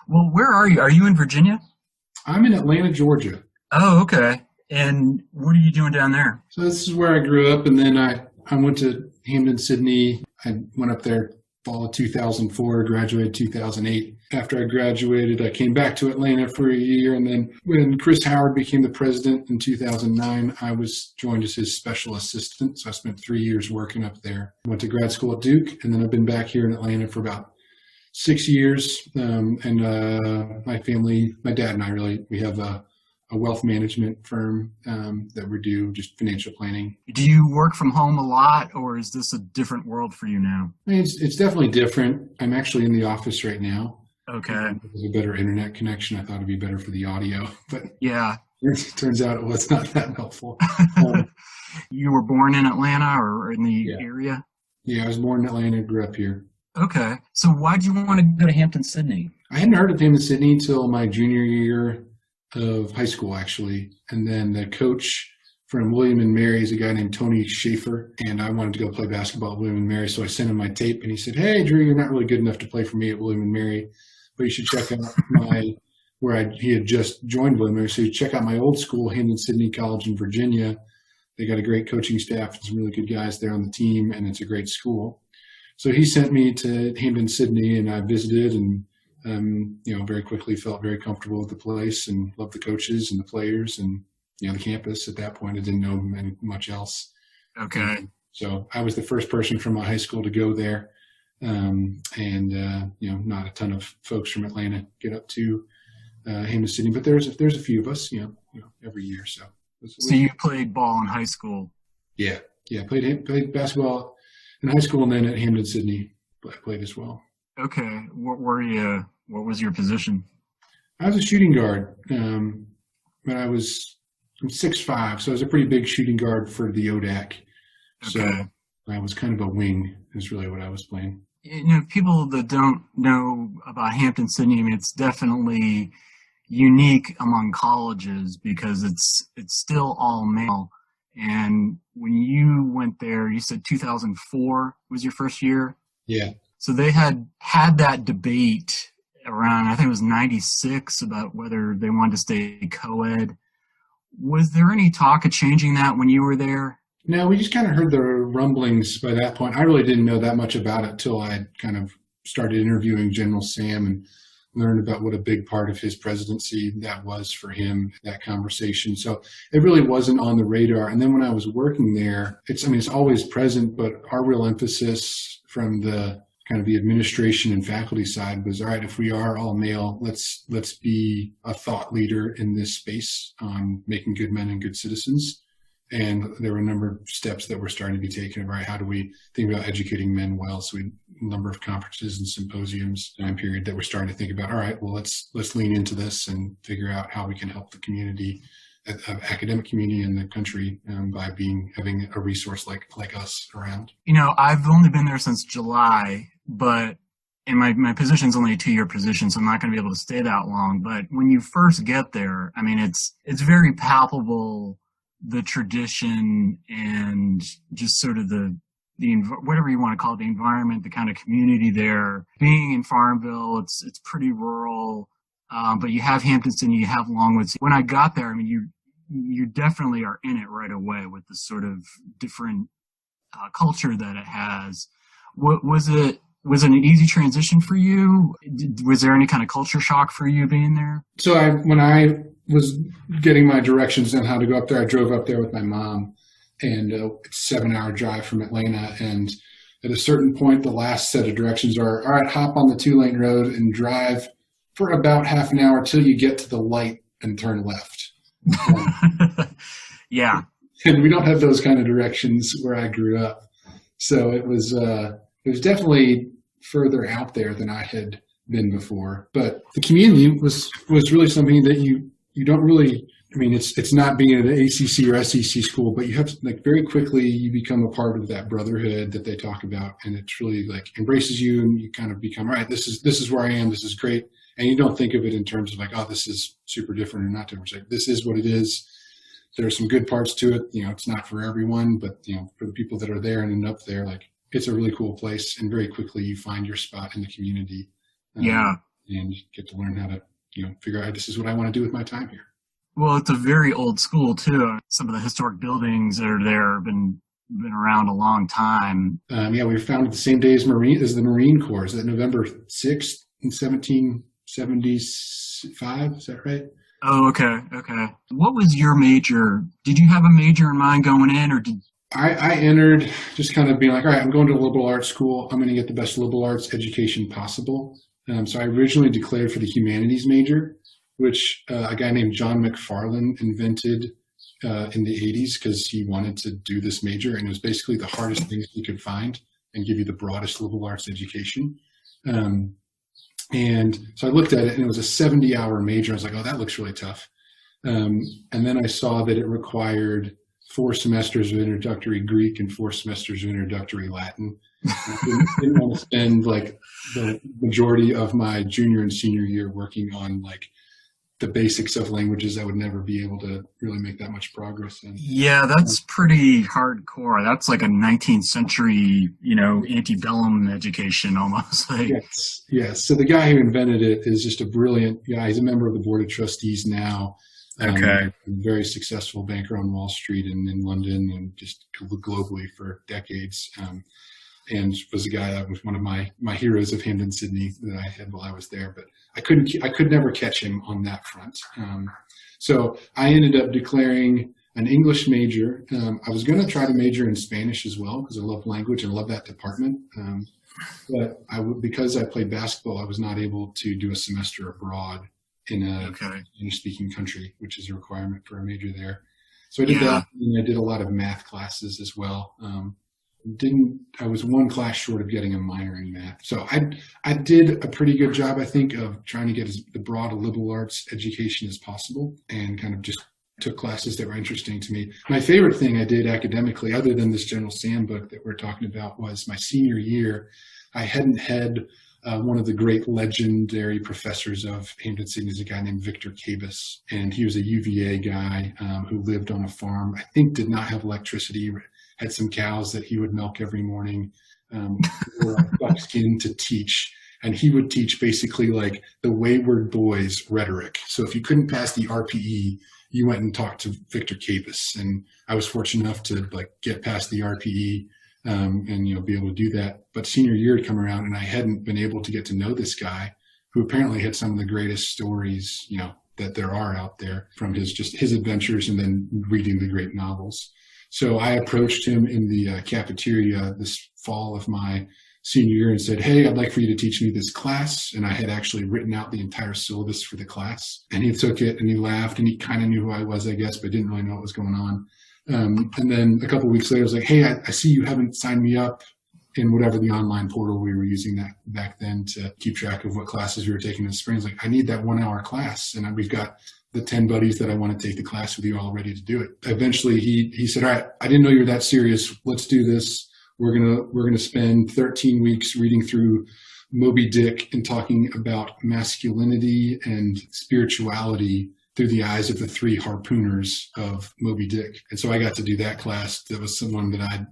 Well, where are you? Are you in Virginia? I'm in Atlanta, Georgia. Oh, okay. And what are you doing down there? So this is where I grew up, and then I went to Hampden-Sydney. I went up there fall of 2004, graduated 2008. After I graduated, I came back to Atlanta for a year, and then when Chris Howard became the president in 2009, I was joined as his special assistant. So I spent 3 years working up there. Went to grad school at Duke, and then I've been back here in Atlanta for about 6 years. My family, my dad and I we have a wealth management firm that we do just financial planning. Do you work from home a lot, or is this a different world for you now? I mean, it's definitely different. I'm actually in the office right now. Okay. With a better internet connection, I thought it'd be better for the audio, but yeah, it turns out it was not that helpful. You were born in Atlanta or in the area? Yeah, I was born in Atlanta, grew up here. Okay. So why'd you want to go to Hampden-Sydney? I hadn't heard of Hampden-Sydney until my junior year of high school, actually. And then the coach from William and Mary is a guy named Tony Schaefer, and I wanted to go play basketball at William and Mary, so I sent him my tape, and he said, "Hey, Drew, you're not really good enough to play for me at William and Mary, but you should check out he had just joined William and Mary, so you check out my old school, Hampden-Sydney College in Virginia. They got a great coaching staff and some really good guys there on the team, and it's a great school." So he sent me to Hampden-Sydney, and I visited, and very quickly felt very comfortable with the place and loved the coaches and the players and the campus. At that point, I didn't know much else. Okay. So I was the first person from my high school to go there, not a ton of folks from Atlanta get up to Hampden-Sydney, but there's a few of us, every year. So you played ball in high school? Yeah. Played basketball in high school, and then at Hampden-Sydney I played as well. Okay. What were you? What was your position? I was a shooting guard, but I'm 6'5", so I was a pretty big shooting guard for the ODAC. So I was kind of a wing is really what I was playing. People that don't know about Hampden-Sydney, I mean, it's definitely unique among colleges because it's still all male. And when you went there, you said 2004 was your first year? Yeah. So they had that debate around, I think it was 96, about whether they wanted to stay co-ed. Was there any talk of changing that when you were there? No, we just kind of heard the rumblings by that point. I really didn't know that much about it till I kind of started interviewing General Sam and learned about what a big part of his presidency that was for him, that conversation. So it really wasn't on the radar. And then when I was working there, it's always present, but our real emphasis from the kind of the administration and faculty side was, all right, if we are all male, let's be a thought leader in this space on making good men and good citizens. And there were a number of steps that were starting to be taken. Right, how do we think about educating men well? So we had a number of conferences and symposiums time period that we're starting to think about. All right, well, let's lean into this and figure out how we can help the community, academic community in the country, by having a resource like us around. I've only been there since July, but and my position's only a 2-year position, so I'm not going to be able to stay that long. But when you first get there, I mean, it's very palpable, the tradition and just sort of the whatever you want to call it, the environment, the kind of community there. Being in Farmville, it's pretty rural, but you have Hampden-Sydney, you have Longwood. When I got there, I mean, you definitely are in it right away with the sort of different culture that it has. Was it an easy transition for you? Was there any kind of culture shock for you being there? So when I was getting my directions on how to go up there, I drove up there with my mom, and it's a 7-hour drive from Atlanta. And at a certain point, the last set of directions are, all right, hop on the 2-lane road and drive for about half an hour till you get to the light and turn left. Yeah. And we don't have those kind of directions where I grew up. So it was definitely further out there than I had been before. But the community was really something that you don't really, I mean, it's not being at an ACC or SEC school, but you have to, very quickly you become a part of that brotherhood that they talk about, and it's really embraces you, and you kind of become, all right, this is where I am, this is great. And you don't think of it in terms of oh, this is super different or not different. It's this is what it is. There are some good parts to it. It's not for everyone, but for the people that are there and end up there, it's a really cool place. And very quickly you find your spot in the community. Yeah. and you get to learn how to, figure out this is what I want to do with my time here. Well, it's a very old school too. Some of the historic buildings that are there have been around a long time. We were founded the same day as the Marine Corps. Is that November 6th in 1775? Is that right? Oh, okay. What was your major? Did you have a major in mind going in, or did I entered just kind of being like, all right, I'm going to a liberal arts school. I'm going to get the best liberal arts education possible. So I originally declared for the humanities major, which a guy named John McFarland invented in the 80s because he wanted to do this major, and it was basically the hardest thing he could find and give you the broadest liberal arts education. And so I looked at it, and it was a 70-hour major. I was like, oh, that looks really tough. And then I saw that it required 4 semesters of introductory Greek and 4 semesters of introductory Latin. I didn't want to spend like the majority of my junior and senior year working on like the basics of languages. I would never be able to really make that much progress in. Yeah, that's pretty hardcore. That's like a 19th century, antebellum education almost. Like. Yes. So the guy who invented it is just a brilliant guy. He's a member of the board of trustees now. Okay. A very successful banker on Wall Street and in London and just globally for decades. And was a guy that was one of my heroes of Hampden-Sydney that I had while I was there, but I could never catch him on that front. So I ended up declaring an English major. I was going to try to major in Spanish as well because I love language and love that department. But because I played basketball, I was not able to do a semester abroad in a English-speaking country, which is a requirement for a major there. So I did that, and I did a lot of math classes as well. I was one class short of getting a minor in math. So I did a pretty good job, I think, of trying to get as broad a liberal arts education as possible and kind of just took classes that were interesting to me. My favorite thing I did academically, other than this General Sam book that we're talking about, was my senior year. I hadn't had one of the great legendary professors of Hampden-Sydney is a guy named Victor Cabas, and he was a UVA guy who lived on a farm. I think did not have electricity, had some cows that he would milk every morning, wore buckskin to teach. And he would teach basically like the wayward boys rhetoric. So if you couldn't pass the RPE, you went and talked to Victor Cabas. And I was fortunate enough to like get past the RPE and be able to do that. But senior year had come around and I hadn't been able to get to know this guy who apparently had some of the greatest stories, that there are out there from his adventures and then reading the great novels. So I approached him in the cafeteria this fall of my senior year and said, hey, I'd like for you to teach me this class. And I had actually written out the entire syllabus for the class. And he took it and he laughed and he kind of knew who I was, I guess, but didn't really know what was going on. And then a couple of weeks later, I was like, hey, I see you haven't signed me up in whatever the online portal we were using that back then to keep track of what classes we were taking in the spring. I was like, I need that 1 hour class. And we've got the 10 buddies that I want to take the class with you all ready to do it. Eventually he said, all right, I didn't know you were that serious. Let's do this. We're going to spend 13 weeks reading through Moby Dick and talking about masculinity and spirituality through the eyes of the 3 harpooners of Moby Dick. And so I got to do that class. That was someone that I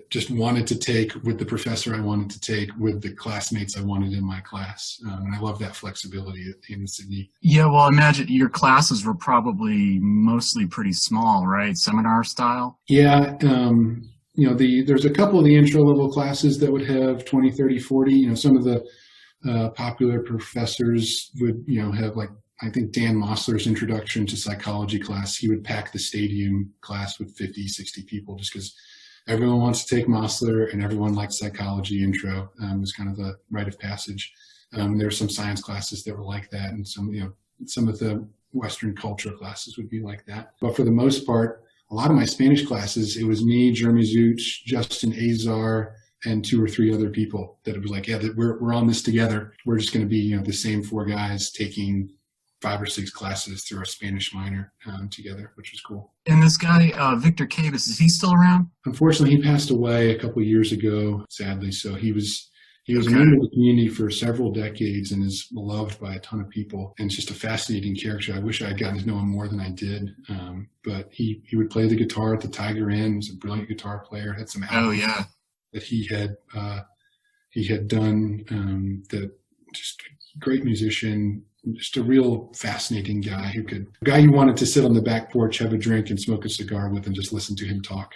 just wanted to take with the professor I wanted to take with the classmates I wanted in my class. And I love that flexibility at Hampden-Sydney. Yeah, well, I imagine your classes were probably mostly pretty small, right? Seminar style? Yeah. There's a couple of the intro level classes that would have 20, 30, 40. Some of the popular professors would, have like, I think Dan Mosler's introduction to psychology class, he would pack the stadium class with 50, 60 people just because everyone wants to take Mosler and everyone likes psychology intro. It was kind of a rite of passage. There were some science classes that were like that. And some of the Western culture classes would be like that. But for the most part, a lot of my Spanish classes, it was me, Jeremy Zuch, Justin Azar, and 2 or 3 other people that it was like, yeah, we're on this together. We're just going to be, the same 4 guys taking 5 or 6 classes through our Spanish minor together, which was cool. And this guy, Victor Cabas, is he still around? Unfortunately, he passed away a couple of years ago, sadly. So he was a member of the community for several decades and is beloved by a ton of people. And it's just a fascinating character. I wish I had gotten to know him more than I did. But he would play the guitar at the Tiger Inn. He was a brilliant guitar player. Had some albums that he had done that just a great musician, just a real fascinating guy a guy you wanted to sit on the back porch, have a drink, and smoke a cigar with, and just listen to him talk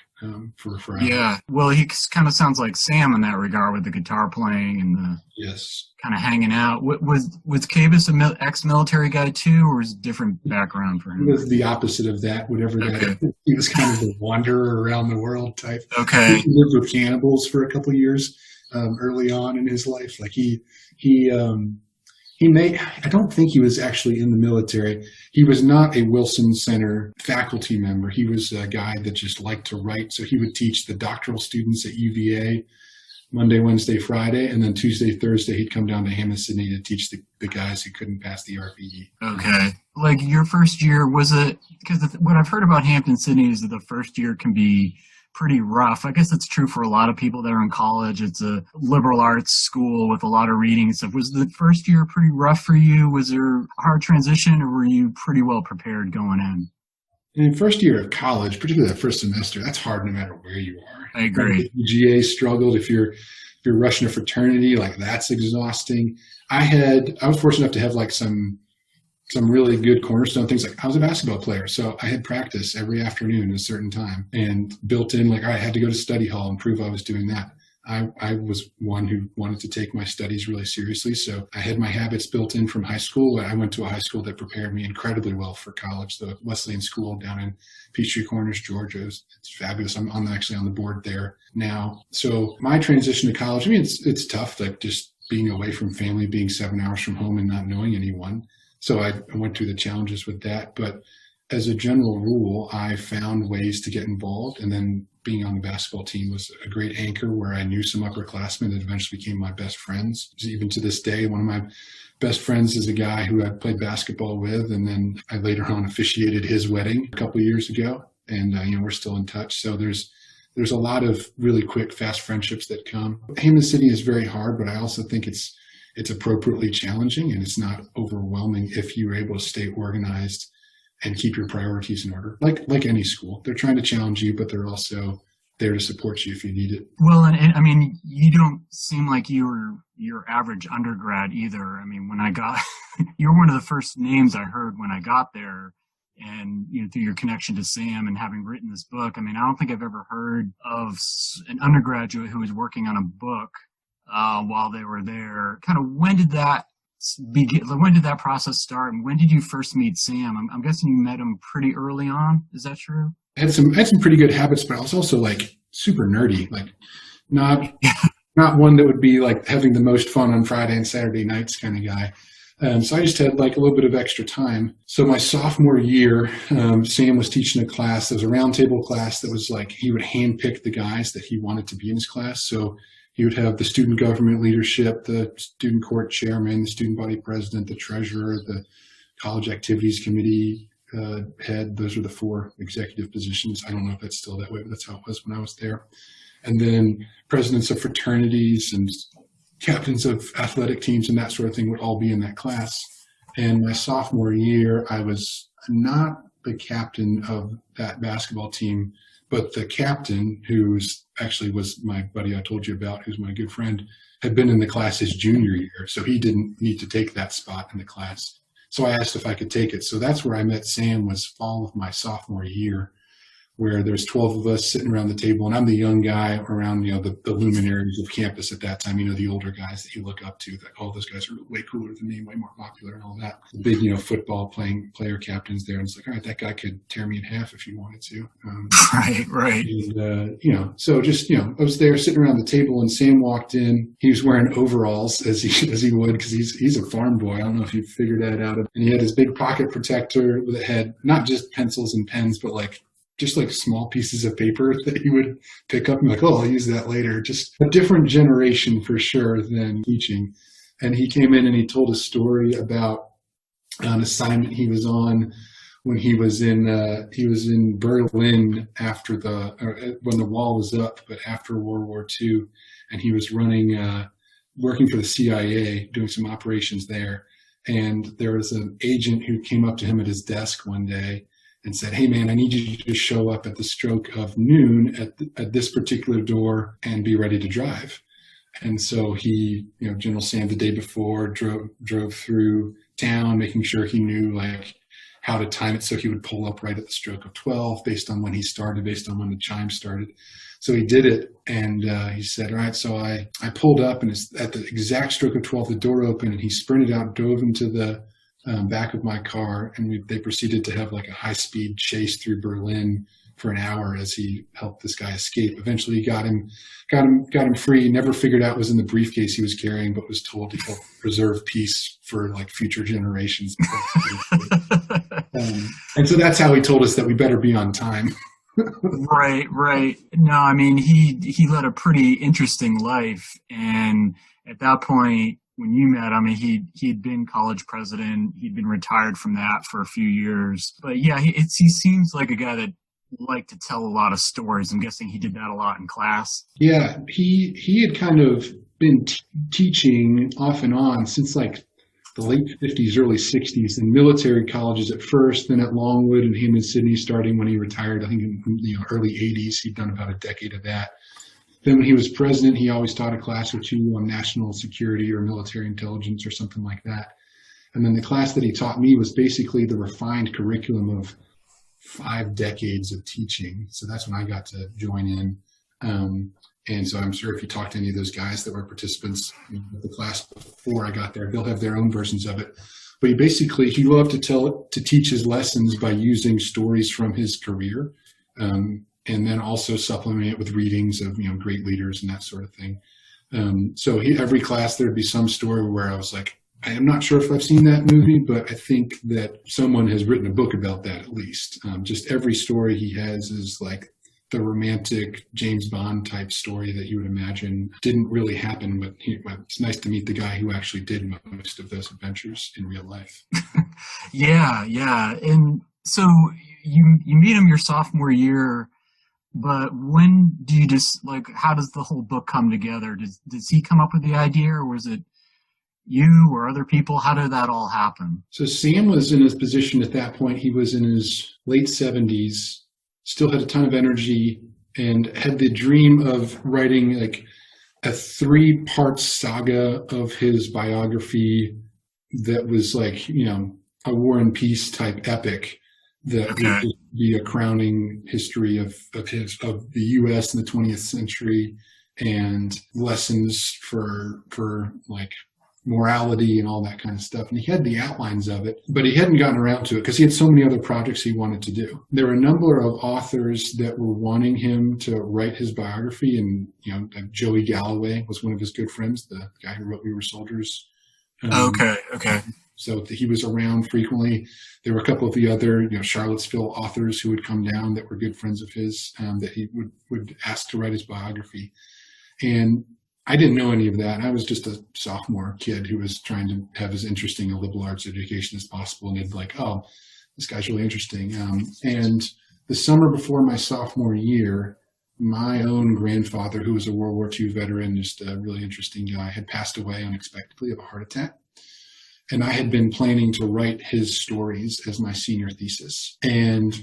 for hours. Yeah, well, he kind of sounds like Sam in that regard with the guitar playing and the yes, kind of hanging out. Was Cabas an ex-military guy too, or was it a different background for him? He was the opposite of that, whatever that is. He was kind of a wanderer around the world type. Okay. He lived with cannibals for a couple of years early on in his life. Like I don't think he was actually in the military. He was not a Wilson Center faculty member. He was a guy that just liked to write. So he would teach the doctoral students at UVA Monday, Wednesday, Friday, and then Tuesday, Thursday, he'd come down to Hampden-Sydney to teach the guys who couldn't pass the RPE. Okay. Like your first year, was it, because what I've heard about Hampden-Sydney is that the first year can be pretty rough. I guess it's true for a lot of people that are in college. It's a liberal arts school with a lot of reading and stuff. Was the first year pretty rough for you? Was there a hard transition, or were you pretty well prepared going in? In the first year of college, particularly that first semester, that's hard no matter where you are. I agree. The GA struggled. If you're rushing a fraternity, like that's exhausting. I was fortunate enough to have like some really good cornerstone things. Like I was a basketball player, so I had practice every afternoon at a certain time, and built in like I had to go to study hall and prove I was doing that. I was one who wanted to take my studies really seriously, so I had my habits built in from high school. I went to a high school that prepared me incredibly well for college, the Wesleyan School down in Peachtree Corners, Georgia. It's fabulous. I'm actually on the board there now. So my transition to college, I mean, it's tough, like just being away from family, being 7 hours from home and not knowing anyone. So I went through the challenges with that. But as a general rule, I found ways to get involved, and then being on the basketball team was a great anchor where I knew some upperclassmen that eventually became my best friends. Even to this day, one of my best friends is a guy who I played basketball with, and then I later on officiated his wedding a couple of years ago, and we're still in touch. So there's a lot of really quick, fast friendships that come. Hampden-Sydney is very hard, but I also think it's appropriately challenging, and it's not overwhelming if you're able to stay organized and keep your priorities in order. Like any school, they're trying to challenge you, but they're also there to support you if you need it. Well, and I mean, you don't seem like you were your average undergrad either. I mean, when I got, you were one of the first names I heard when I got there, and through your connection to Sam and having written this book. I mean, I don't think I've ever heard of an undergraduate who was working on a book while they were there. Kind of when did that begin? When did that process start, and when did you first meet Sam? I'm guessing you met him pretty early on. Is that true? I had some pretty good habits, but I was also like super nerdy, like not one that would be like having the most fun on Friday and Saturday nights kind of guy. So I just had like a little bit of extra time. So my sophomore year, Sam was teaching a class. There was a roundtable class that was like, he would handpick the guys that he wanted to be in his class. So he would have the student government leadership, the student court chairman, the student body president, the treasurer, the college activities committee head. Those are the 4 executive positions. I don't know if that's still that way, but that's how it was when I was there. And then presidents of fraternities and captains of athletic teams and that sort of thing would all be in that class. And my sophomore year, I was not the captain of that basketball team, but the captain, who's actually was my buddy I told you about, who's my good friend, had been in the class his junior year. So he didn't need to take that spot in the class. So I asked if I could take it. So that's where I met Sam, was fall of my sophomore year, where there's 12 of us sitting around the table, and I'm the young guy around, the luminaries of campus at that time, the older guys that you look up to, that all those guys are way cooler than me, way more popular and all that. The big, football player captains there. And it's like, all right, that guy could tear me in half if he wanted to. Right. And, so just, I was there sitting around the table, and Sam walked in. He was wearing overalls as he would, because he's a farm boy. I don't know if you figured that out. And he had his big pocket protector that had not just pencils and pens, but just like small pieces of paper that he would pick up and like, oh, I'll use that later. Just a different generation for sure than teaching. And he came in and he told a story about an assignment he was on when he was in Berlin when the wall was up, but after World War II, and he was working for the CIA, doing some operations there. And there was an agent who came up to him at his desk one day and said, hey, man, I need you to show up at the stroke of noon at this particular door and be ready to drive. And so he, General Sam the day before drove through town, making sure he knew like how to time it so he would pull up right at the stroke of 12 based on when he started, based on when the chime started. So he did it, and he said, all right, so I pulled up, and it's at the exact stroke of 12, the door opened, and he sprinted out, dove into the back of my car, and they proceeded to have like a high-speed chase through Berlin for an hour as he helped this guy escape. Eventually, he got him free. Never figured out what was in the briefcase he was carrying, but was told to help preserve peace for like future generations. And so that's how he told us that we better be on time. Right. No, I mean, he led a pretty interesting life, and at that point, when you met, I mean, he'd been college president. He'd been retired from that for a few years, but yeah, he seems like a guy that liked to tell a lot of stories. I'm guessing he did that a lot in class. Yeah, he had kind of been teaching off and on since like the late 50s, early 60s in military colleges at first, then at Longwood and Hampden-Sydney starting when he retired, I think in early 80s. He'd done about a decade of that. Then when he was president, he always taught a class or two on national security or military intelligence or something like that. And then the class that he taught me was basically the refined curriculum of 5 decades of teaching. So that's when I got to join in. And so I'm sure if you talk to any of those guys that were participants in the class before I got there, they'll have their own versions of it. But he loved to teach his lessons by using stories from his career, and then also supplement it with readings of great leaders and that sort of thing. So every class there'd be some story where I was like, I am not sure if I've seen that movie, but I think that someone has written a book about that at least. Just every story he has is like the romantic James Bond type story that you would imagine didn't really happen, but it's nice to meet the guy who actually did most of those adventures in real life. Yeah. And so you meet him your sophomore year, but when do you how does the whole book come together? Does he come up with the idea, or was it you or other people? How did that all happen? So Sam was in his position at that point. He was in his late 70s, still had a ton of energy, and had the dream of writing like a 3-part saga of his biography that was like, a War and Peace type epic that would be a crowning history of the U.S. in the 20th century and lessons for like morality and all that kind of stuff. And he had the outlines of it, but he hadn't gotten around to it because he had so many other projects he wanted to do. There were a number of authors that were wanting him to write his biography, and like Joey Galloway was one of his good friends, the guy who wrote We Were Soldiers. Okay. So he was around frequently. There were a couple of the other, Charlottesville authors who would come down that were good friends of his, that he would ask to write his biography. And I didn't know any of that. I was just a sophomore kid who was trying to have as interesting a liberal arts education as possible. And they'd be like, oh, this guy's really interesting. And the summer before my sophomore year, my own grandfather, who was a World War II veteran, just a really interesting guy, had passed away unexpectedly of a heart attack. And I had been planning to write his stories as my senior thesis. And,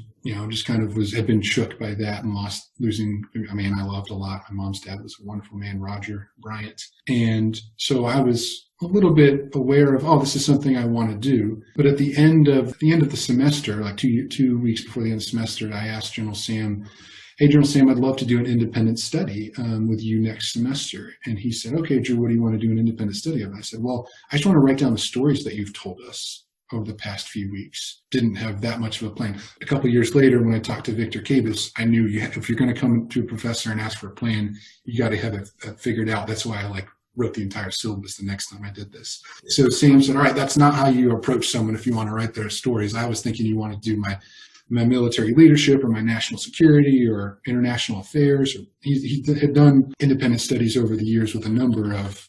just kind of had been shook by that and losing a man I loved a lot. My mom's dad was a wonderful man, Roger Bryant. And so I was a little bit aware of, this is something I want to do. But at the end of the semester, like two weeks before the end of the semester, I asked General Sam, hey, General Sam, I'd love to do an independent study with you next semester. And he said, okay, Drew, what do you want to do an independent study of? And I said, well, I just want to write down the stories that you've told us over the past few weeks. Didn't have that much of a plan. A couple of years later, when I talked to Victor Cabas, I knew if you're going to come to a professor and ask for a plan, you got to have it figured out. That's why I wrote the entire syllabus the next time I did this. So Sam said, all right, that's not how you approach someone if you want to write their stories. I was thinking you want to do my military leadership or my national security or international affairs. He had done independent studies over the years with a number of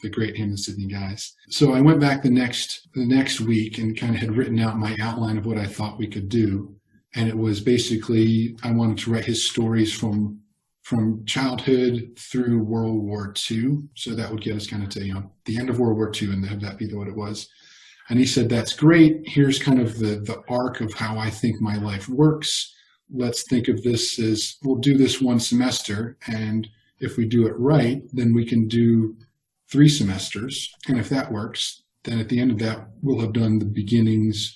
the great Hampden-Sydney guys. So I went back the next week and kind of had written out my outline of what I thought we could do. And it was basically, I wanted to write his stories from childhood through World War II. So that would get us kind of to, the end of World War II and have that be what it was. And he said, that's great. Here's kind of the arc of how I think my life works. Let's think of this as, we'll do this one semester. And if we do it right, then we can do 3 semesters. And if that works, then at the end of that, we'll have done the beginnings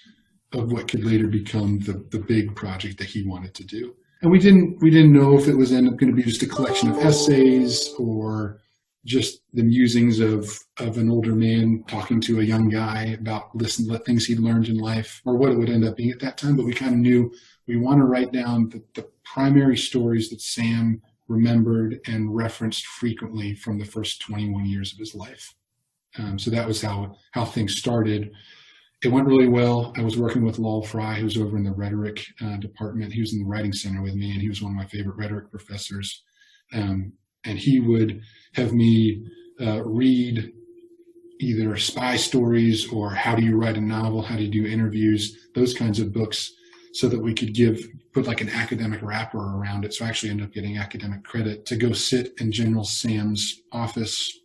of what could later become the big project that he wanted to do. And we didn't know if it was going to be just a collection of essays or just the musings of an older man talking to a young guy about things he'd learned in life, or what it would end up being at that time. But we kind of knew we want to write down the primary stories that Sam remembered and referenced frequently from the first 21 years of his life. So that was how things started. It went really well. I was working with Lowell Fry, who was over in the rhetoric department. He was in the writing center with me, and he was one of my favorite rhetoric professors. And he would have me read either spy stories or how do you write a novel, how do you do interviews, those kinds of books, so that we could put like an academic wrapper around it. So I actually ended up getting academic credit to go sit in General Sam's office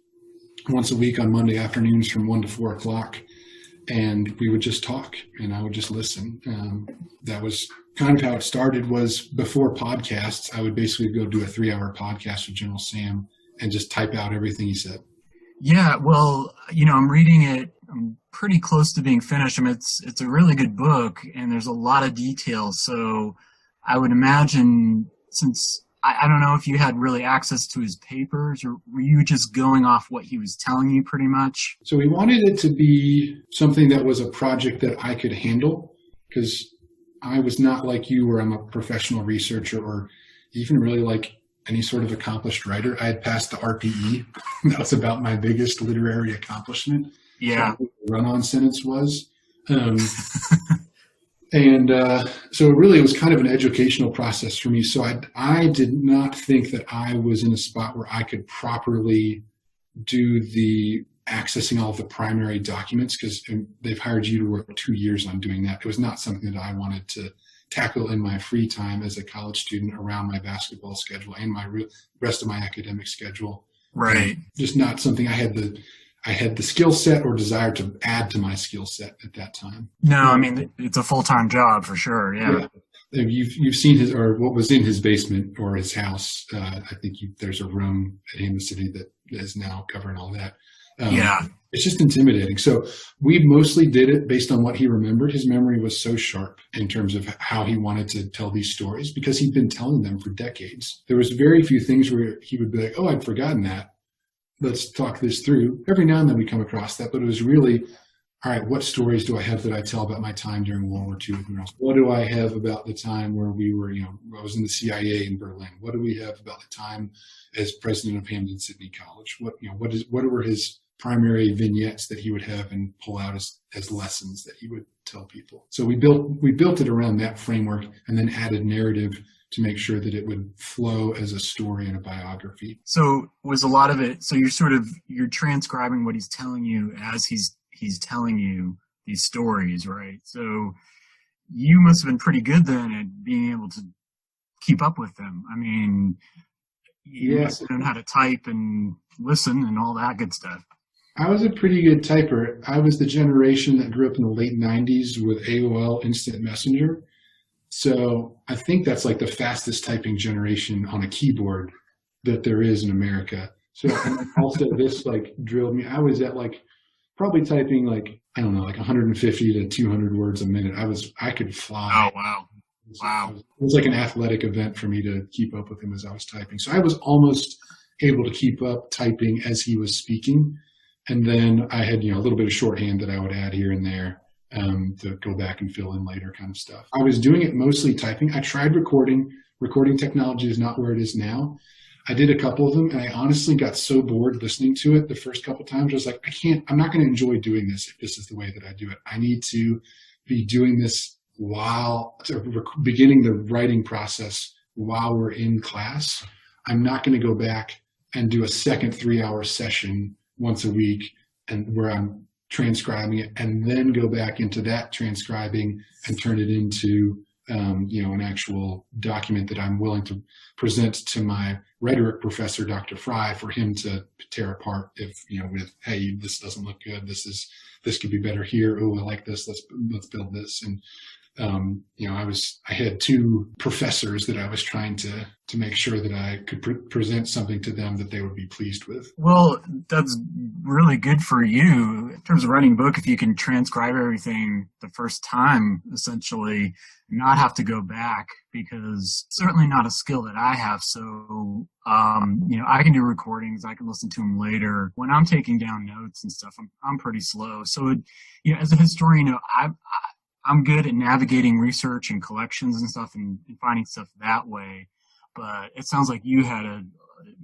once a week on Monday afternoons from 1 to 4 o'clock. And we would just talk and I would just listen. That was kind of how it started. Was before podcasts, I would basically go do a 3-hour podcast with General Sam and just type out everything he said. Yeah, well, I'm reading it. I'm pretty close to being finished. I mean, it's a really good book and there's a lot of details. So I would imagine, since I don't know if you had really access to his papers, or were you just going off what he was telling you pretty much? So we wanted it to be something that was a project that I could handle, because I was not like you, where I'm a professional researcher or even really like any sort of accomplished writer. I had passed the RPE. That was about my biggest literary accomplishment. Yeah. So the run-on sentence was. So really it was kind of an educational process for me. So I did not think that I was in a spot where I could properly do the accessing all of the primary documents, because they've hired you to work 2 years on doing that. It was not something that I wanted to tackle in my free time as a college student around my basketball schedule and my rest of my academic schedule. Right. Just not something I had the skill set or desire to add to my skill set at that time. No, I mean, it's a full-time job for sure. Yeah. You've seen his, or what was in his basement or his house. I think there's a room at Hampden-Sydney that is now covering all that. Yeah. It's just intimidating. So we mostly did it based on what he remembered. His memory was so sharp in terms of how he wanted to tell these stories, because he'd been telling them for decades. There was very few things where he would be like, oh, I'd forgotten that. Let's talk this through. Every now and then we come across that, but it was really, all right, what stories do I have that I tell about my time during World War II? What do I have about the time where we were, I was in the CIA in Berlin? What do we have about the time as president of Hampden-Sydney College? What were his primary vignettes that he would have and pull out as lessons that he would tell people? So we built it around that framework, and then added narrative to make sure that it would flow as a story and a biography. So was a lot of it, so you're transcribing what he's telling you as he's telling you these stories, right? So you must have been pretty good then at being able to keep up with them. I mean, you must have known how to type and listen and all that good stuff. I was a pretty good typer. I was the generation that grew up in the late 90s with AOL Instant Messenger. So I think that's like the fastest typing generation on a keyboard that there is in America. So also this like drilled me. I was at like probably typing like, I don't know, like 150 to 200 words a minute. I could fly. Oh, wow. Wow. It was like an athletic event for me to keep up with him as I was typing. So I was almost able to keep up typing as he was speaking. And then I had, a little bit of shorthand that I would add here and there to go back and fill in later kind of stuff. I was doing it mostly typing. I tried recording. Recording technology is not where it is now. I did a couple of them, and I honestly got so bored listening to it the first couple of times. I was like, I'm not going to enjoy doing this if this is the way that I do it. I need to be doing this while beginning the writing process while we're in class. I'm not going to go back and do a second 3-hour session once a week and where I'm transcribing it and then go back into that transcribing and turn it into an actual document that I'm willing to present to my rhetoric professor, Dr. Fry, for him to tear apart if, with, hey, this doesn't look good. This could be better here. Oh, I like this. Let's build this. And I had two professors that I was trying to make sure that I could present something to them that they would be pleased with. Well, that's really good for you in terms of writing a book. If you can transcribe everything the first time, essentially, not have to go back, because it's certainly not a skill that I have. So, I can do recordings. I can listen to them later. When I'm taking down notes and stuff, I'm pretty slow. So, as a historian, I'm good at navigating research and collections and stuff and finding stuff that way. But it sounds like you had a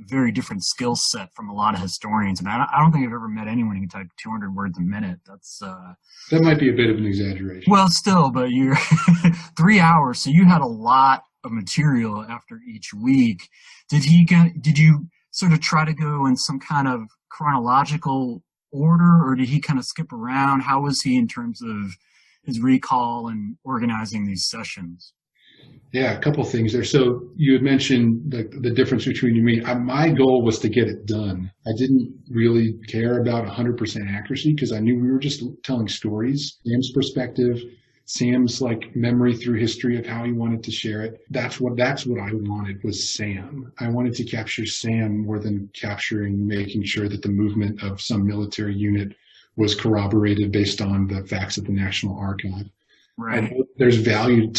very different skill set from a lot of historians. I don't think I've ever met anyone who can type 200 words a minute. That might be a bit of an exaggeration. Well, still, but you're 3 hours, so you had a lot of material after each week. Did you sort of try to go in some kind of chronological order, or did he kind of skip around? How was he in terms of his recall and organizing these sessions? Yeah, a couple of things there. So you had mentioned the difference between you and me. My goal was to get it done. I didn't really care about 100% accuracy because I knew we were just telling stories. Sam's perspective, Sam's memory through history of how he wanted to share it. That's what I wanted, was Sam. I wanted to capture Sam more than making sure that the movement of some military unit was corroborated based on the facts of the National Archive. Right. There's value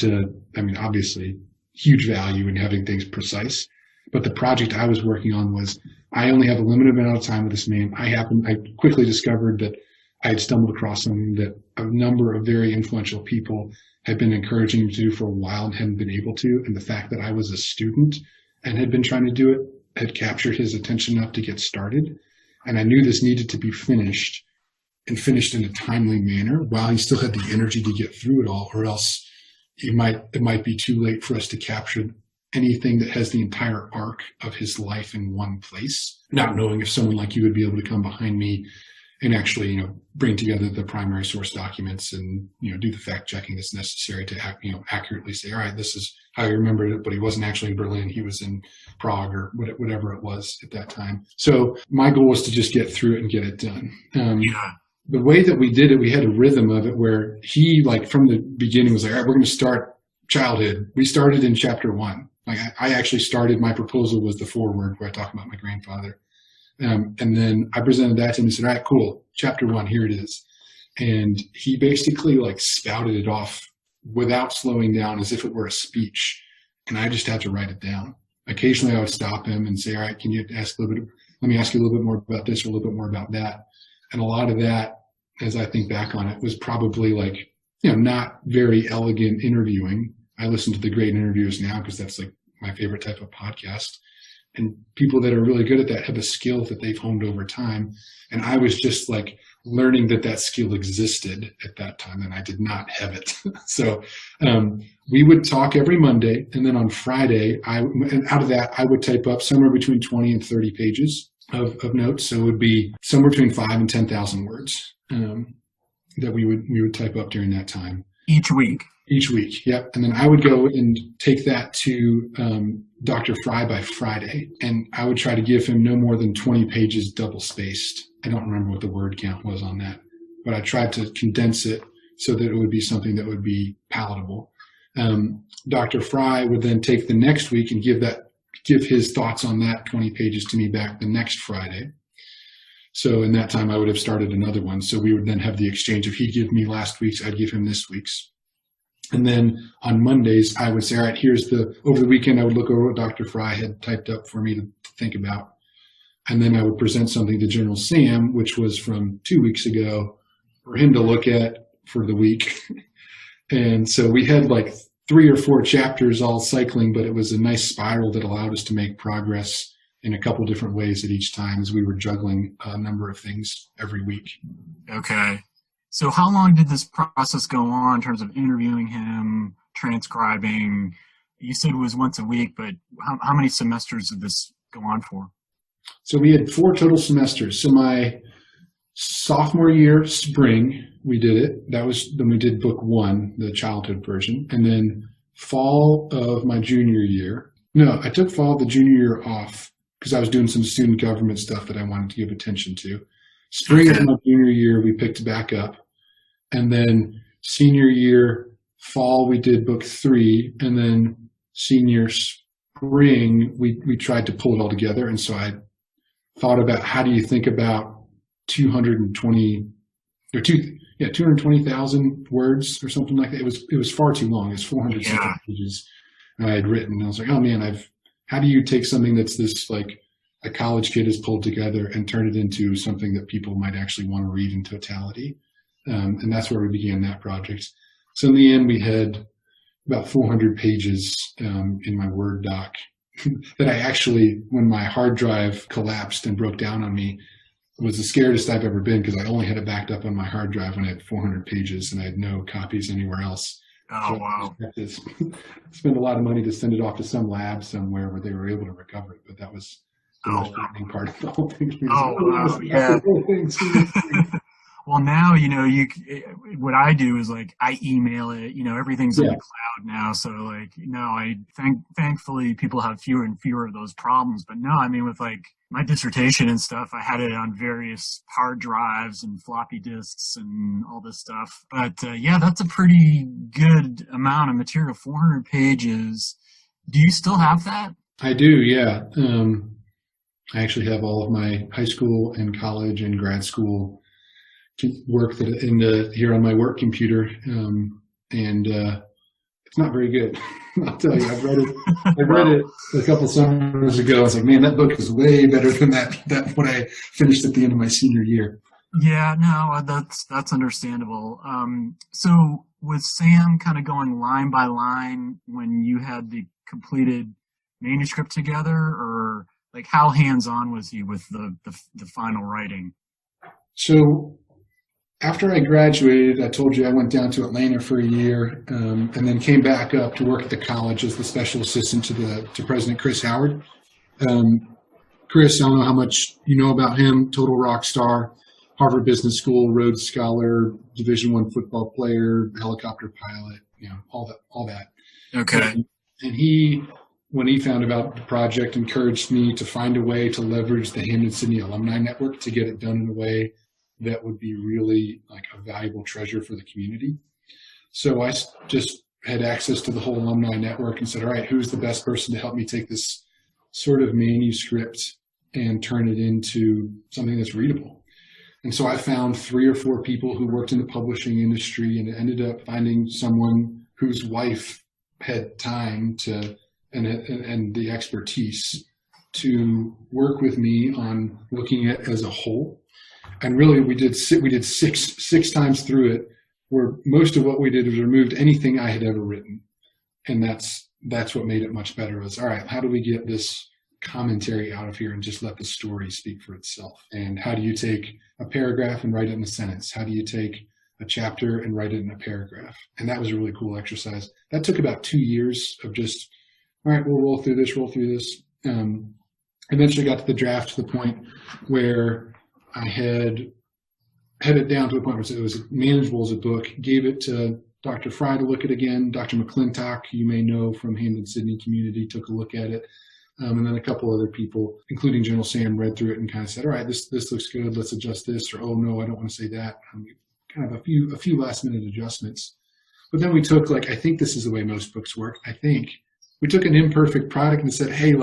obviously huge value in having things precise, but the project I was working on was, I only have a limited amount of time with this man. I quickly discovered that I had stumbled across something that a number of very influential people had been encouraging me to do for a while and hadn't been able to. And the fact that I was a student and had been trying to do it had captured his attention enough to get started. And I knew this needed to be finished, and finished in a timely manner while he still had the energy to get through it all, or else it might be too late for us to capture anything that has the entire arc of his life in one place, not knowing if someone like you would be able to come behind me and actually, bring together the primary source documents and, do the fact checking that's necessary to accurately say, all right, this is how I remembered it, but he wasn't actually in Berlin. He was in Prague or whatever it was at that time. So my goal was to just get through it and get it done. The way that we did it, we had a rhythm of it where he, from the beginning, was like, all right, we're going to start childhood. We started in chapter 1. I actually started, my proposal was the foreword where I talk about my grandfather. And then I presented that to him and said, all right, cool, chapter 1, here it is. And he basically spouted it off without slowing down, as if it were a speech. And I just had to write it down. Occasionally I would stop him and say, all right, let me ask you a little bit more about this or a little bit more about that. And a lot of that, as I think back on it, was probably not very elegant interviewing. I listen to the great interviewers now because that's my favorite type of podcast. And people that are really good at that have a skill that they've honed over time. And I was just learning that skill existed at that time, and I did not have it. So we would talk every Monday, and then on Friday, and out of that, I would type up somewhere between 20 and 30 pages of notes. So it would be somewhere between 5,000 and 10,000 words that we would type up during that time. Each week. Yep. And then I would go and take that to Dr. Fry by Friday, and I would try to give him no more than 20 pages double spaced. I don't remember what the word count was on that, but I tried to condense it so that it would be something that would be palatable. Dr. Fry would then take the next week and give his thoughts on that 20 pages to me back the next Friday. So in that time, I would have started another one. So we would then have the exchange of he'd give me last week's, I'd give him this week's. And then on Mondays, I would say, all right, over the weekend, I would look over what Dr. Fry had typed up for me to think about. And then I would present something to General Sam, which was from 2 weeks ago, for him to look at for the week. And so we had 3 or 4 chapters all cycling, but it was a nice spiral that allowed us to make progress in a couple different ways at each time as we were juggling a number of things every week. Okay. So how long did this process go on in terms of interviewing him, transcribing? You said it was once a week, but how many semesters did this go on for? So we had 4 total semesters. So my sophomore year, spring, we did it. Then we did book 1, the childhood version. And then fall of my junior year. No, I took fall of the junior year off because I was doing some student government stuff that I wanted to give attention to. Spring of my junior year, we picked back up. And then senior year, fall, we did book 3, and then senior spring, we tried to pull it all together. And so I thought about, how do you think about 220,000 words or something like that. It was far too long. It's 400 pages I had written. And I was like, oh man, how do you take something that's this, like, a college kid has pulled together and turn it into something that people might actually want to read in totality? And that's where we began that project. So in the end, we had about 400 pages in my Word doc that I actually, when my hard drive collapsed and broke down on me, was the scariest I've ever been, because I only had it backed up on my hard drive when I had 400 pages and I had no copies anywhere else. Oh, so wow. I had to spend a lot of money to send it off to some lab somewhere where they were able to recover it. But that was the most frightening part of the whole thing. Oh, wow. Yeah. Well, now, what I do is, like, I email it, everything's in the cloud now. So, like, thankfully people have fewer and fewer of those problems. But no, I mean, with, like, my dissertation and stuff, I had it on various hard drives and floppy disks and all this stuff. But that's a pretty good amount of material, 400 pages. Do you still have that? I do, yeah. I actually have all of my high school and college and grad school work here on my work computer, and it's not very good. I'll tell you, I read it a couple summers ago. I was like, man, that book is way better than that what I finished at the end of my senior year. Yeah, no, that's understandable. So was Sam kind of going line by line when you had the completed manuscript together, or like how hands-on was he with the final writing? So after I graduated, I told you I went down to Atlanta for a year, and then came back up to work at the college as the special assistant to President Chris Howard. Chris, I don't know how much you know about him, total rock star, Harvard Business School, Rhodes Scholar, Division I football player, helicopter pilot, all that. Okay. And he, when he found about the project, encouraged me to find a way to leverage the Hampden-Sydney Alumni Network to get it done in a way that would be really like a valuable treasure for the community. So I just had access to the whole alumni network and said, all right, who's the best person to help me take this sort of manuscript and turn it into something that's readable? And so I found 3 or 4 people who worked in the publishing industry, and ended up finding someone whose wife had time and the expertise to work with me on looking at it as a whole. And really, we did six times through it, where most of what we did was removed anything I had ever written, and that's what made it much better. Was, all right, how do we get this commentary out of here and just let the story speak for itself? And how do you take a paragraph and write it in a sentence? How do you take a chapter and write it in a paragraph? And that was a really cool exercise. That took about 2 years of just, all right, we'll roll through this. Eventually got to the draft, to the point where I had it down to a point where it was manageable as a book. Gave it to Dr. Fry to look at again. Dr. McClintock, you may know from Hampden-Sydney community, took a look at it. And then a couple other people, including General Sam, read through it and kind of said, all right, this looks good. Let's adjust this. Or, oh, no, I don't want to say that. Kind of a few last minute adjustments. But then we took, I think this is the way most books work. I think we took an imperfect product and said, hey,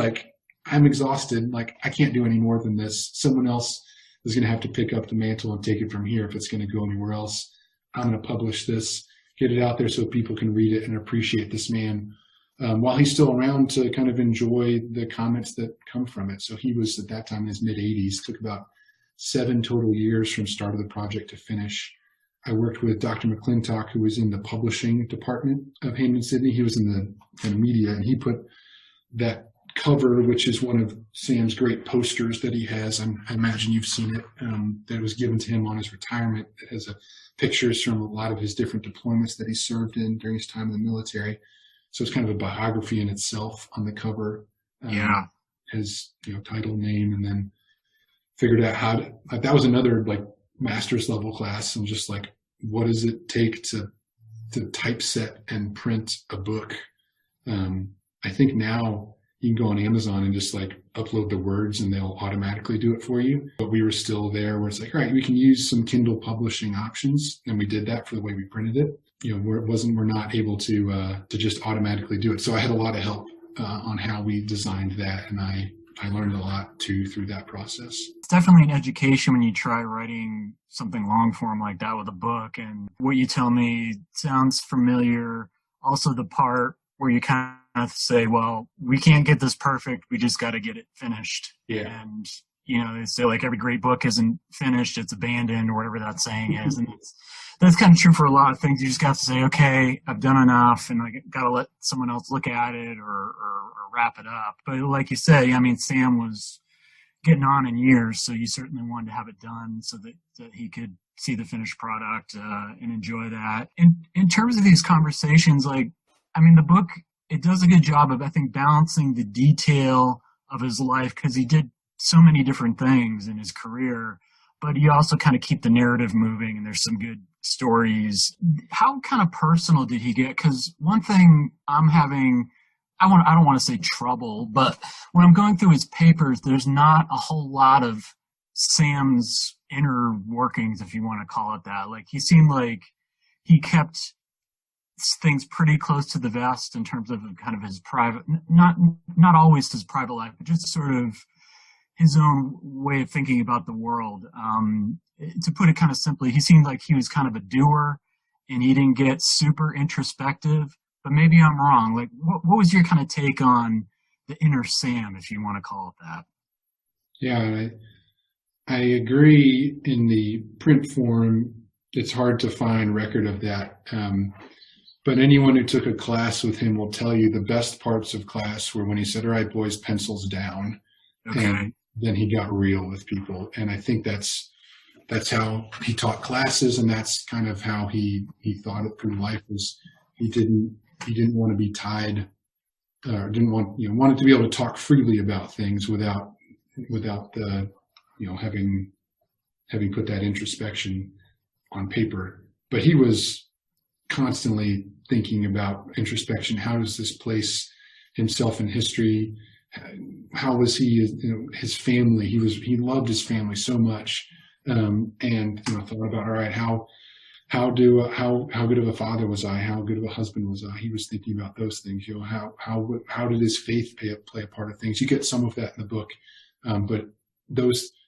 I'm exhausted. I can't do any more than this. Someone else is going to have to pick up the mantle and take it from here if it's going to go anywhere else. I'm going to publish this, get it out there so people can read it and appreciate this man while he's still around to kind of enjoy the comments that come from it. So he was at that time in his mid-80s, took about 7 total years from start of the project to finish. I worked with Dr. McClintock, who was in the publishing department of Hampden-Sydney. He was in the media, and he put that cover, which is one of Sam's great posters that he has. I imagine you've seen it, that was given to him on his retirement. It has pictures from a lot of his different deployments that he served in during his time in the military. So it's kind of a biography in itself on the cover. His title, name, and then figured out how to, that was another master's level class, and just what does it take to typeset and print a book. I think now you can go on Amazon and just upload the words and they'll automatically do it for you. But we were still there where it's all right, we can use some Kindle publishing options. And we did that for the way we printed it. we're not able to just automatically do it. So I had a lot of help on how we designed that, and I learned a lot too through that process. It's definitely an education when you try writing something long form like that with a book. And what you tell me sounds familiar. Also, the part where you kind of say, well, we can't get this perfect. We just got to get it finished. Yeah. And, they say like every great book isn't finished, it's abandoned, or whatever that saying is. And that's kind of true for a lot of things. You just got to say, okay, I've done enough, and I got to let someone else look at it or wrap it up. But like you say, I mean, Sam was getting on in years, so you certainly wanted to have it done so that he could see the finished product and enjoy that. In terms of these conversations, like, I mean, the book, it does a good job of, I think, balancing the detail of his life, because he did so many different things in his career, but you also kind of keep the narrative moving, and there's some good stories. How kind of personal did he get? Because one thing I'm having, I don't want to say trouble, but when I'm going through his papers, there's not a whole lot of Sam's inner workings, if you want to call it that. Like, he seemed like he kept things pretty close to the vest in terms of kind of his private, not always his private life, but just sort of his own way of thinking about the world. To put it kind of simply, he seemed like he was kind of a doer, and he didn't get super introspective. But maybe I'm wrong. Like, what was your kind of take on the inner Sam, if you want to call it that? Yeah, I agree. In the print form, it's hard to find record of that. But anyone who took a class with him will tell you the best parts of class were when he said, "All right, boys, pencils down." Okay. And then he got real with people. And I think that's how he taught classes, and that's kind of how he thought it through life. Was he didn't want to be tied, wanted to be able to talk freely about things without the, having put that introspection on paper. But he was constantly thinking about introspection. How does this place himself in history? How was he, his family? He loved his family so much, and thought about, all right, how good of a father was I? How good of a husband was I? He was thinking about those things. How did his faith play a part of things? You get some of that in the book, but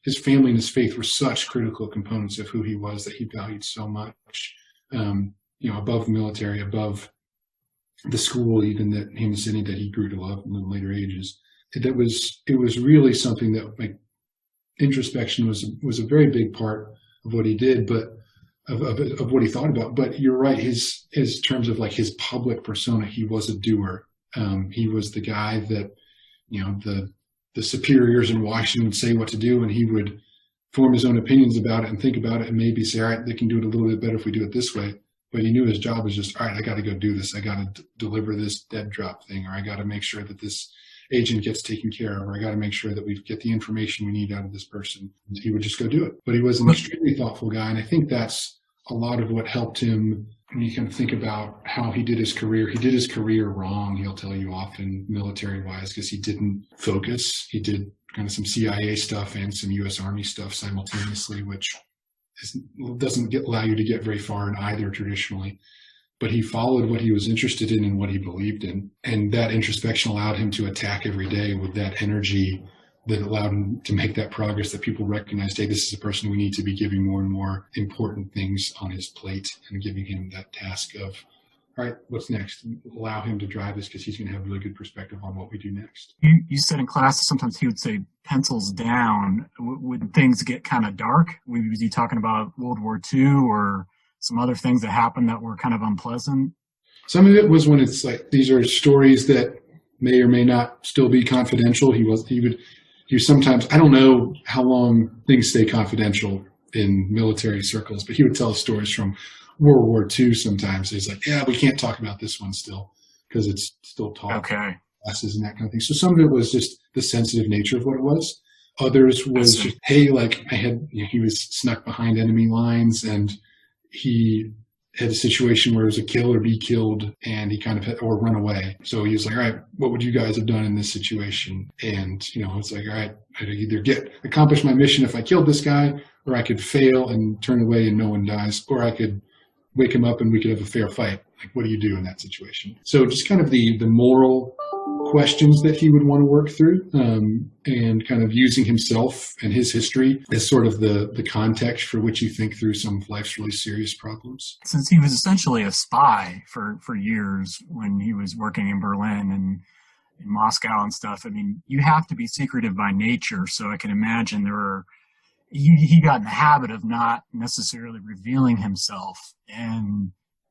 his family and his faith were such critical components of who he was, that he valued so much. Above the military, above the school, even that Hampden-Sydney that he grew to love in the later ages. It was really something that, like, introspection was a very big part of what he did, but of what he thought about. But you're right, his terms of like his public persona, he was a doer. He was the guy that, the superiors in Washington would say what to do, and he would form his own opinions about it and think about it and maybe say, all right, they can do it a little bit better if we do it this way. But he knew his job was just, all right, I got to go do this. I got to deliver this dead drop thing, or I got to make sure that this agent gets taken care of, or I got to make sure that we get the information we need out of this person. He would just go do it. But he was an extremely thoughtful guy, and I think that's a lot of what helped him. When you kind of think about how he did his career, he did his career wrong, he'll tell you often, military-wise, because he didn't focus. He did kind of some CIA stuff and some U.S. Army stuff simultaneously, which doesn't allow you to get very far in either traditionally. But he followed what he was interested in and what he believed in. And that introspection allowed him to attack every day with that energy that allowed him to make that progress, that people recognized, hey, this is a person we need to be giving more and more important things on his plate, and giving him that task of, all right, what's next? Allow him to drive this, because he's going to have really good perspective on what we do next. You said in class sometimes he would say pencils down. Would things get kind of dark? Was he talking about World War II or some other things that happened that were kind of unpleasant? Some of it was when it's like, these are stories that may or may not still be confidential. He would sometimes, I don't know how long things stay confidential in military circles, but he would tell us stories from World War II sometimes. He's like, yeah, we can't talk about this one still because it's still taught classes and that kind of thing. So some of it was just the sensitive nature of what it was. Others was just, hey, like he was snuck behind enemy lines, and he had a situation where it was a kill or be killed, and he kind of or run away. So he was like, all right, what would you guys have done in this situation? And, it's like, all right, I'd either accomplish my mission if I killed this guy, or I could fail and turn away and no one dies, or I could wake him up and we could have a fair fight. Like, what do you do in that situation? So just kind of the moral questions that he would want to work through, and kind of using himself and his history as sort of the context for which you think through some of life's really serious problems. Since he was essentially a spy for years when he was working in Berlin and in Moscow and stuff, I mean, you have to be secretive by nature. So I can imagine he got in the habit of not necessarily revealing himself, and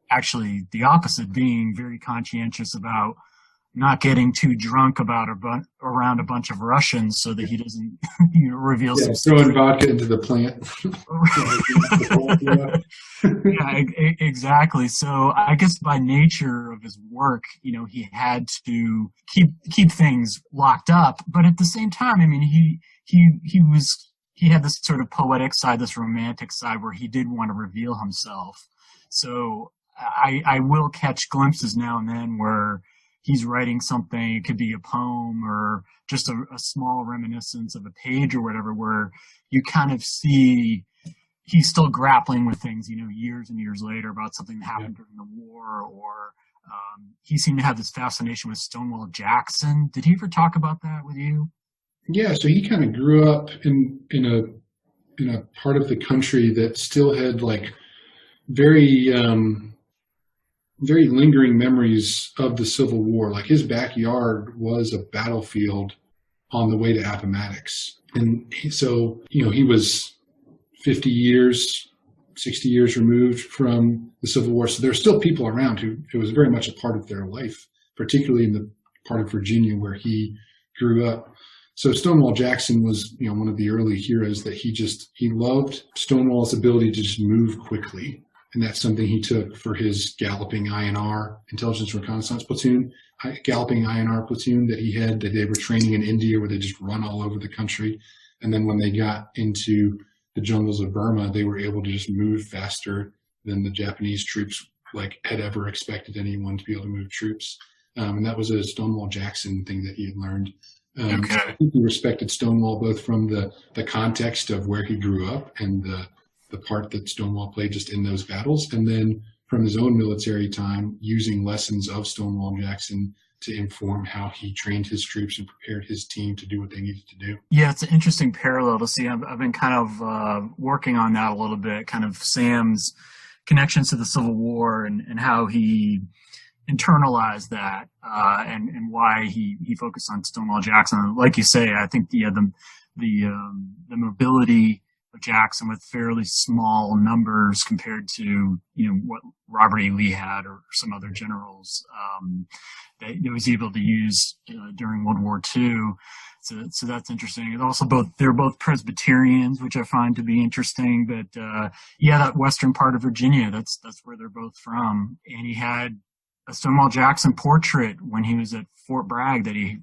actually the opposite, being very conscientious about not getting too drunk around a bunch of Russians so that he doesn't reveal some throwing vodka into the plant. Yeah, exactly. So I guess by nature of his work, he had to keep things locked up, but at the same time, I mean, he had this sort of poetic side, this romantic side where he did want to reveal himself. So I will catch glimpses now and then where he's writing something. It could be a poem or just a small reminiscence of a page or whatever, where you kind of see he's still grappling with things, years and years later about something that happened during the war, or he seemed to have this fascination with Stonewall Jackson. Did he ever talk about that with you? Yeah, so he kind of grew up in a part of the country that still had like very lingering memories of the Civil War. Like, his backyard was a battlefield on the way to Appomattox. And so, he was 50 years, 60 years removed from the Civil War. So there are still people around who it was very much a part of their life, particularly in the part of Virginia where he grew up. So Stonewall Jackson was, one of the early heroes that he loved Stonewall's ability to just move quickly. And that's something he took for his galloping INR, Intelligence Reconnaissance Platoon, galloping INR platoon that he had, that they were training in India, where they just run all over the country. And then when they got into the jungles of Burma, they were able to just move faster than the Japanese troops had ever expected anyone to be able to move troops. And that was a Stonewall Jackson thing that he had learned. Okay. So I think he respected Stonewall both from the context of where he grew up and the part that Stonewall played just in those battles, and then from his own military time, using lessons of Stonewall Jackson to inform how he trained his troops and prepared his team to do what they needed to do. Yeah, it's an interesting parallel to see. I've been kind of working on that a little bit, kind of Sam's connections to the Civil War and how he internalized that, and why he focused on Stonewall Jackson. Like you say, I think the mobility of Jackson with fairly small numbers compared to what Robert E. Lee had or some other generals that he was able to use during World War II. So that's interesting. And also they're both Presbyterians, which I find to be interesting. But that western part of Virginia, that's where they're both from. And he had a Stonewall Jackson portrait when he was at Fort Bragg that he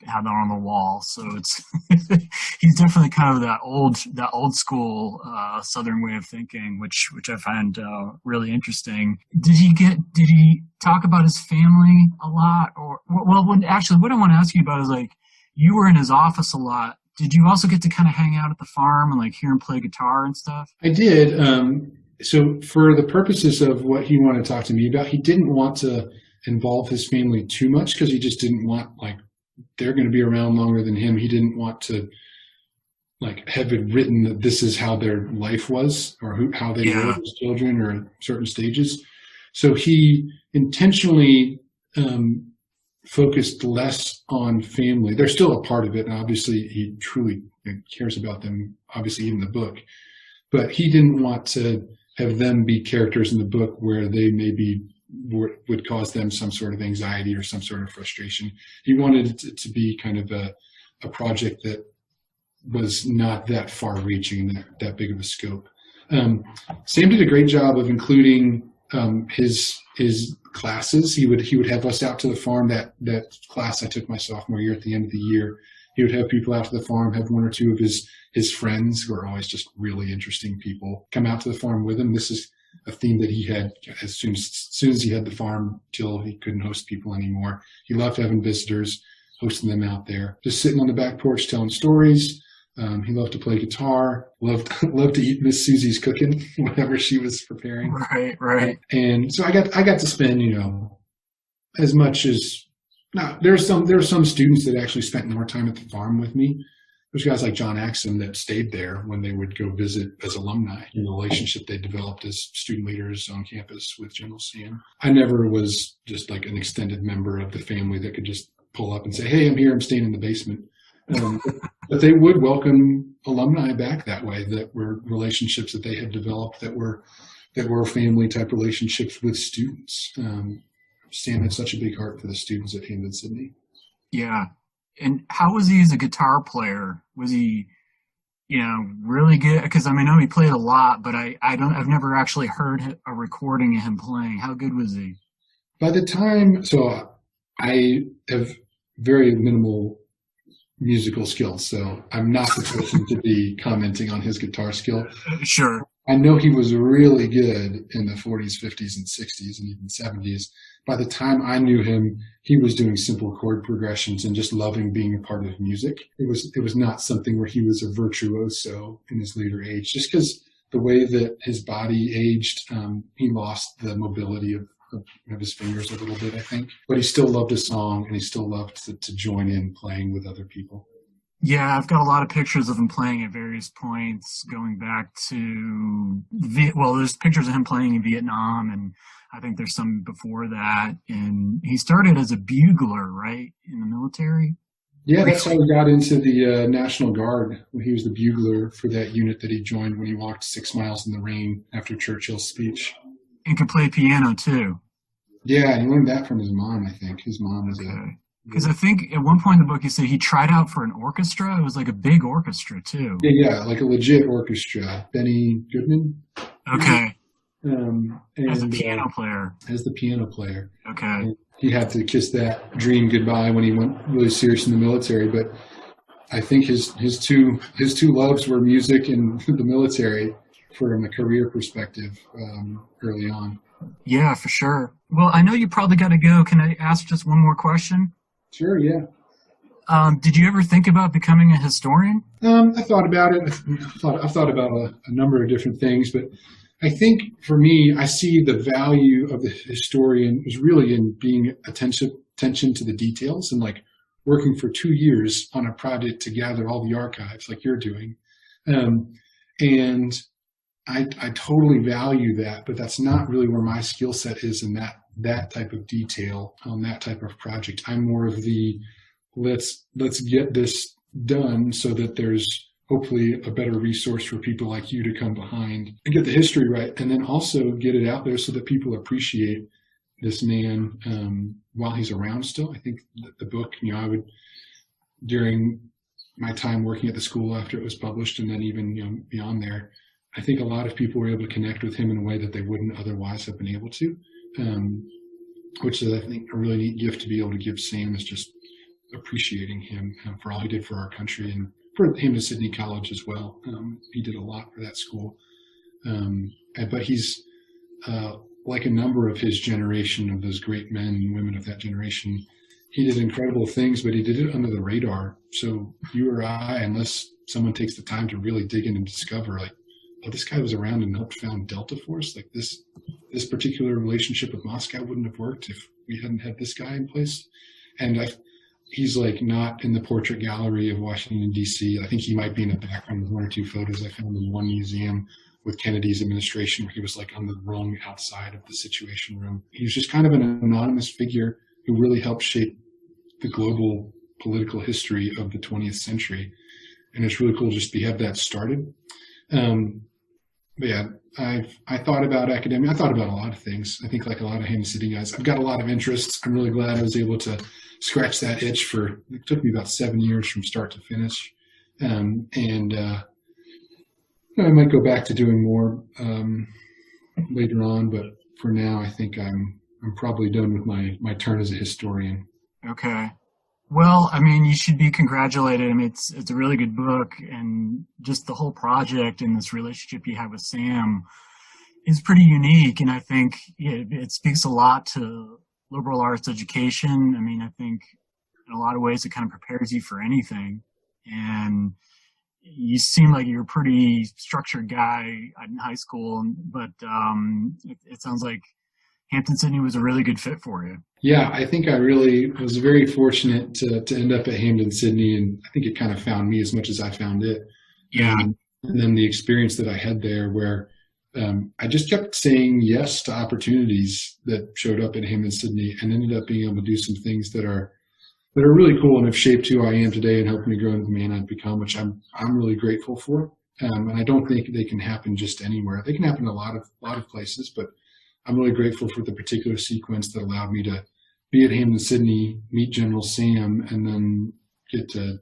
had on the wall. So it's he's definitely kind of that old school Southern way of thinking, which I find really interesting. Did he talk about his family a lot? Or actually, what I want to ask you about is, like, you were in his office a lot. Did you also get to kind of hang out at the farm and hear him play guitar and stuff? I did. So for the purposes of what he wanted to talk to me about, he didn't want to involve his family too much because he just didn't want, they're going to be around longer than him. He didn't want to have it written that this is how their life was or how they were as children or at certain stages. So he intentionally focused less on family. They're still a part of it, and obviously he truly cares about them, obviously even the book. But he didn't want to have them be characters in the book where they maybe would cause them some sort of anxiety or some sort of frustration. He wanted it to be kind of a project that was not that far reaching, that big of a scope. Sam did a great job of including his classes. He would have us out to the farm. That class I took my sophomore year, at the end of the year, he would have people out to the farm, have one or two of his friends, who are always just really interesting people, come out to the farm with him. This is a theme that he had as soon as he had the farm till he couldn't host people anymore. He loved having visitors, hosting them out there, just sitting on the back porch telling stories. He loved to play guitar, loved to eat Miss Susie's cooking, whatever she was preparing. Right. And so I got to spend, as much as now. There were some students that actually spent more time at the farm with me. There's guys like John Axon that stayed there when they would go visit as alumni, in the relationship they developed as student leaders on campus with General Sam. I never was just like an extended member of the family that could just pull up and say, "Hey, I'm here. I'm staying in the basement." But they would welcome alumni back that way. That were relationships that they had developed that were family type relationships with students. Sam had such a big heart for the students at Hampden-Sydney. Yeah. And how was he as a guitar player? Was he, really good? Because I know he played a lot, but I've never actually heard a recording of him playing. How good was he? By the time, so I have very minimal musical skills, so I'm not the person to be commenting on his guitar skill. Sure. I know he was really good in the 40s, 50s, and 60s, and even 70s. By the time I knew him, he was doing simple chord progressions and just loving being a part of music. It was not something where he was a virtuoso in his later age, just because the way that his body aged, he lost the mobility of his fingers a little bit, I think. But he still loved a song, and he still loved to join in playing with other people. Yeah, I've got a lot of pictures of him playing at various points, going back to, there's pictures of him playing in Vietnam, and I think there's some before that. And he started as a bugler, right, in the military? Yeah, that's how he got into the National Guard, when he was the bugler for that unit that he joined when he walked 6 miles in the rain after Churchill's speech. And could play piano, too. Yeah, he learned that from his mom, I think. His mom was Because I think at one point in the book you said he tried out for an orchestra. It was like a big orchestra, too. Yeah, like a legit orchestra. Benny Goodman. Okay. And, as a piano player. As the piano player. Okay. And he had to kiss that dream goodbye when he went really serious in the military. But I think his two loves were music and the military from a career perspective early on. Yeah, for sure. Well, I know you probably got to go. Can I ask just one more question? Sure, yeah. Did you ever think about becoming a historian? I thought about it. I've thought about a number of different things, but I think for me, I see the value of the historian is really in being attention to the details and like working for 2 years on a project to gather all the archives like you're doing. And I totally value that, but that's not really where my skill set is in that type of detail on that type of project. I'm more of the let's get this done so that there's hopefully a better resource for people like you to come behind and get the history right, and then also get it out there so that people appreciate this man while he's around still. I think the book, I would, during my time working at the school after it was published and then even beyond there, I think a lot of people were able to connect with him in a way that they wouldn't otherwise have been able to, which is, I think, a really neat gift to be able to give Sam, is just appreciating him for all he did for our country and for Hampden-Sydney College as well. He did a lot for that school. But he's, like a number of his generation, of those great men and women of that generation, he did incredible things, but he did it under the radar. So you or I, unless someone takes the time to really dig in and discover, like, oh, this guy was around and helped found Delta Force, like this particular relationship with Moscow wouldn't have worked if we hadn't had this guy in place. And he's like not in the portrait gallery of Washington, D.C. I think he might be in the background with 1 or 2 photos I found in one museum with Kennedy's administration, where he was like on the rung outside of the Situation Room. He was just kind of an anonymous figure who really helped shape the global political history of the 20th century. And it's really cool just to have that started. But yeah, I thought about academia. I thought about a lot of things. I think like a lot of Hampden-Sydney guys, I've got a lot of interests. I'm really glad I was able to scratch that itch it took me about 7 years from start to finish. I might go back to doing more later on, but for now, I think I'm probably done with my turn as a historian. Okay. Well, you should be congratulated. It's a really good book, and just the whole project and this relationship you have with Sam is pretty unique. And I think it speaks a lot to liberal arts education. I think in a lot of ways it kind of prepares you for anything. And, you seem like you're a pretty structured guy in high school, but it sounds like Hampden-Sydney was a really good fit for you. Yeah, I think I really was very fortunate to end up at Hampden-Sydney, and I think it kind of found me as much as I found it. Yeah. And then the experience that I had there where I just kept saying yes to opportunities that showed up at Hampden-Sydney and ended up being able to do some things that are really cool and have shaped who I am today and helped me grow into the man I've become, which I'm really grateful for. And I don't think they can happen just anywhere. They can happen in a lot of places, but I'm really grateful for the particular sequence that allowed me to be at Hampden-Sydney, meet General Sam, and then get to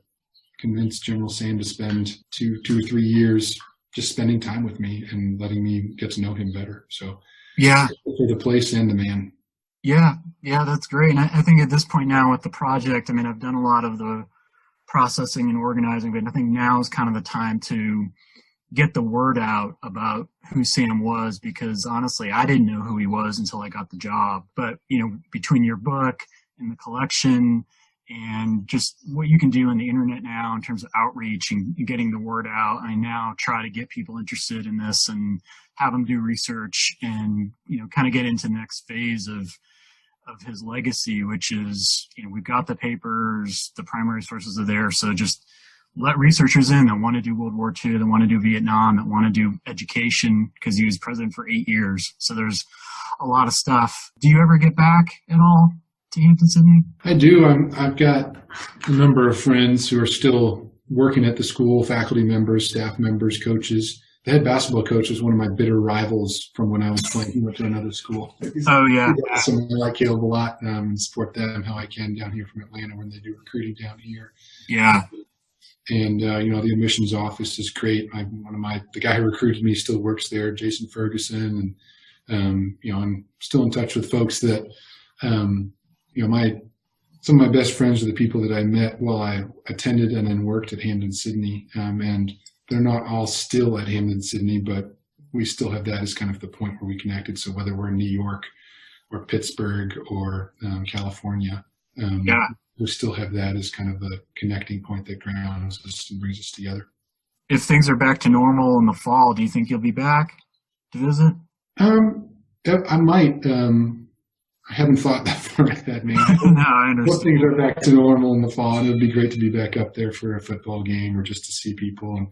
convince General Sam to spend two or 3 years just spending time with me and letting me get to know him better. So yeah, for the place and the man. Yeah, that's great. And I think at this point now with the project, I mean, I've done a lot of the processing and organizing, but I think now is kind of the time to get the word out about who Sam was, because honestly, I didn't know who he was until I got the job. But, between your book and the collection and just what you can do on the internet now in terms of outreach and getting the word out, I now try to get people interested in this and have them do research and, kind of get into the next phase of his legacy, which is, we've got the papers, the primary sources are there. So just let researchers in that want to do World War II, that want to do Vietnam, that want to do education, because he was president for 8 years. So there's a lot of stuff. Do you ever get back at all to Hampden-Sydney? I do. I've got a number of friends who are still working at the school, faculty members, staff members, coaches. The head basketball coach was one of my bitter rivals from when I was playing. He went to another school. Oh, yeah. Awesome. I like Caleb a lot and support them how I can down here from Atlanta when they do recruiting down here. Yeah. And, the admissions office is great. The guy who recruited me still works there, Jason Ferguson. And, I'm still in touch with folks that, some of my best friends are the people that I met while I attended and then worked at Hampden-Sydney. And they're not all still at Hampden-Sydney, but we still have that as kind of the point where we connected. So whether we're in New York or Pittsburgh or California, we still have that as kind of the connecting point that grounds us and brings us together. If things are back to normal in the fall, do you think you'll be back to visit? I might. I haven't thought that far ahead, man. No, I understand. Most things are back to normal in the fall, and it would be great to be back up there for a football game or just to see people and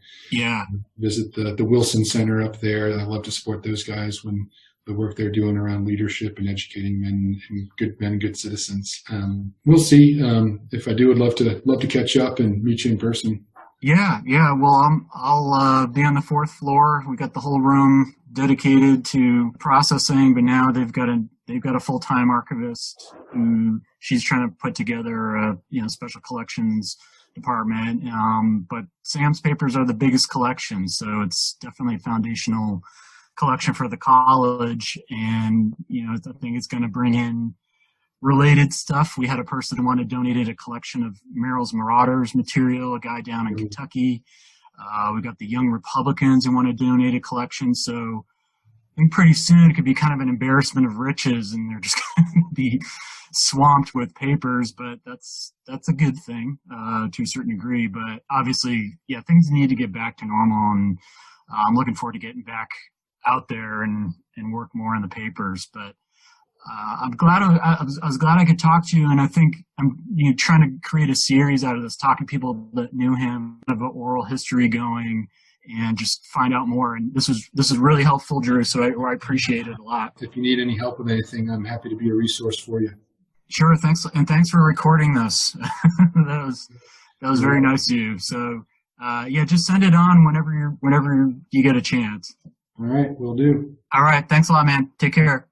visit the Wilson Center up there. I love to support those guys when the work they're doing around leadership and educating men and good citizens. We'll see. If I do, I'd love to catch up and meet you in person. Yeah. Well, I'll be on the 4th floor. We got the whole room dedicated to processing, but now they've got a full-time archivist who she's trying to put together a special collections department. But Sam's papers are the biggest collection, so it's definitely a foundational collection for the college. And I think it's going to bring in related stuff. We had a person who wanted donated a collection of Merrill's Marauders material, a guy down in Kentucky. We got the Young Republicans who want to donate a collection. So I think pretty soon it could be kind of an embarrassment of riches, and they're just going to be swamped with papers. But that's a good thing to a certain degree. But obviously, things need to get back to normal, and I'm looking forward to getting back out there and work more on the papers. But I'm glad I was glad I could talk to you, and I think I'm trying to create a series out of this, talking to people that knew him, have an oral history going, and just find out more. And this is really helpful, Drew. So I appreciate it a lot. If you need any help with anything, I'm happy to be a resource for you. Sure, thanks, and thanks for recording this. that was very nice of you. So just send it on whenever you get a chance. All right, will do. All right, thanks a lot, man. Take care.